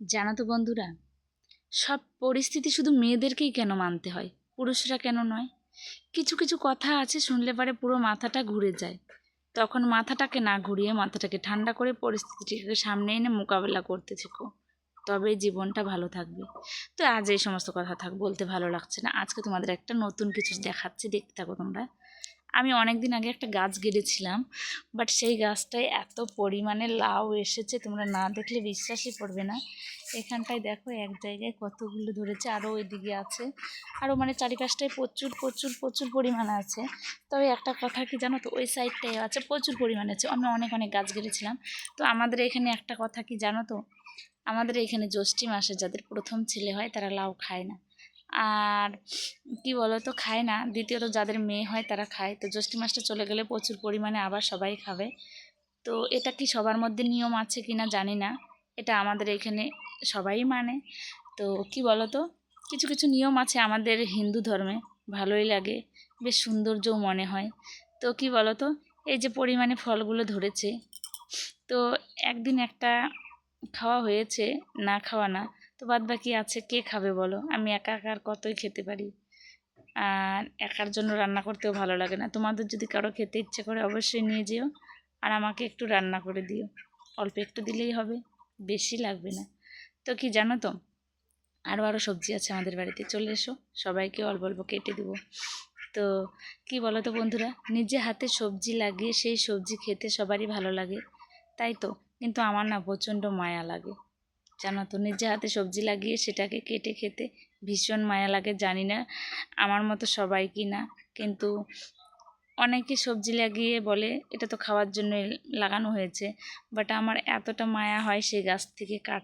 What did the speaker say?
জানো তো বন্ধুরা, সব পরিস্থিতি শুধু মেয়েদেরকেই কেন মানতে হয়, পুরুষরা কেন নয়? কিছু কিছু কথা আছে, শুনলে পরে পুরো মাথাটা ঘুরে যায়। তখন মাথাটাকে না ঘুরিয়ে মাথাটাকে ঠান্ডা করে পরিস্থিতিটাকে সামনে এনে মোকাবেলা করতে শেখো, তবেই জীবনটা ভালো থাকবে। তো আজ এই সমস্ত কথা বলতে ভালো লাগছে না। আজকে তোমাদের একটা নতুন কিছু দেখাচ্ছি, দেখতে থাকো তোমরা। আমি অনেক দিন আগে একটা গাছ গেড়েছিলাম, বাট সেই গাছটায় এত পরিমাণে লাউ এসেছে, তোমরা না দেখলে বিশ্বাসই করবে না। এখানটায় দেখো এক জায়গায় কতগুলো ধরেছে, আরও ওইদিকে আছে, আরও মানে চারিপাশটায় প্রচুর প্রচুর প্রচুর পরিমাণে আছে। তবে একটা কথা কি জানো তো, ওই সাইডটায় আছে প্রচুর পরিমাণে আছে। আমি অনেক অনেক গাছ গেড়েছিলাম। তো আমাদের এখানে একটা কথা কি জানো তো, আমাদের এখানে জ্যৈষ্ঠী মাসে যাদের প্রথম ছেলে হয় তারা লাউ খায় না। আর কি বলো তো, খায় না। দ্বিতীয়ত যাদের মেয়ে হয় তারা খায়। তো জ্যৈষ্ঠী মাসটা চলে গেলে প্রচুর পরিমাণে আবার সবাই খাবে। তো এটা কি সবার মধ্যে নিয়ম আছে কি না জানি না, এটা আমাদের এখানে সবাই মানে। তো কি বলো তো, কিছু কিছু নিয়ম আছে আমাদের হিন্দু ধর্মে, ভালোই লাগে, বেশ সৌন্দর্যও মনে হয়। তো কি বলো তো, এই যে পরিমাণে ফলগুলো ধরেছে, তো একদিন একটা খাওয়া হয়েছে, না খাওয়া না। তো বাদ বাকি আছে, কে খাবে বলো? আমি একা একা আর কতই খেতে পারি। আর একার জন্য রান্না করতেও ভালো লাগে না। তোমাদের যদি কারো খেতে ইচ্ছে করে অবশ্যই নিয়ে যেও, আর আমাকে একটু রান্না করে দিও। অল্প একটু দিলেই হবে, বেশি লাগবে না। তো কি জানো তো, আরও সবজি আছে আমাদের বাড়িতে, চলে এসো, সবাইকে অল্প অল্প কেটে দেবো। তো কি বলো তো বন্ধুরা, নিজে হাতে সবজি লাগিয়ে সেই সবজি খেতে সবারই ভালো লাগে, তাই তো। কিন্তু আমার না প্রচণ্ড মায়া লাগে, জানো তো। নিজে হাতে সবজি লাগিয়ে সেটাকে কেটে খেতে ভীষণ মায়া লাগে। জানি না আমার মতো সবাই কি না, কিন্তু অনেকে সবজি লাগিয়ে বলে এটা তো খাওয়ার জন্য লাগানো হয়েছে, বাট আমার এতটা মায়া হয় সেই গাছ থেকে